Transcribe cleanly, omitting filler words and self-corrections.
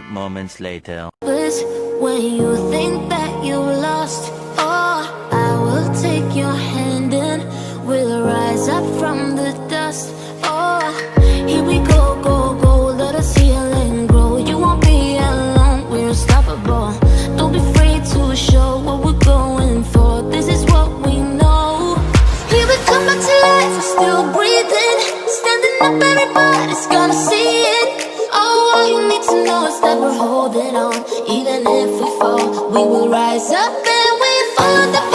moments later. When you think that you lost, oh, I will take your hand and we'll rise up from the dust. Oh, here we go, go, go, let us heal and grow. You won't be alone, we're unstoppable. Don't be afraid to show what we're going for. This is what we know. Here we come back to life, we're still breathing. Standing up, everybody's gonna see it. Oh, all you need to know is that we're holding on. Even if we fall, we will rise up and we follow the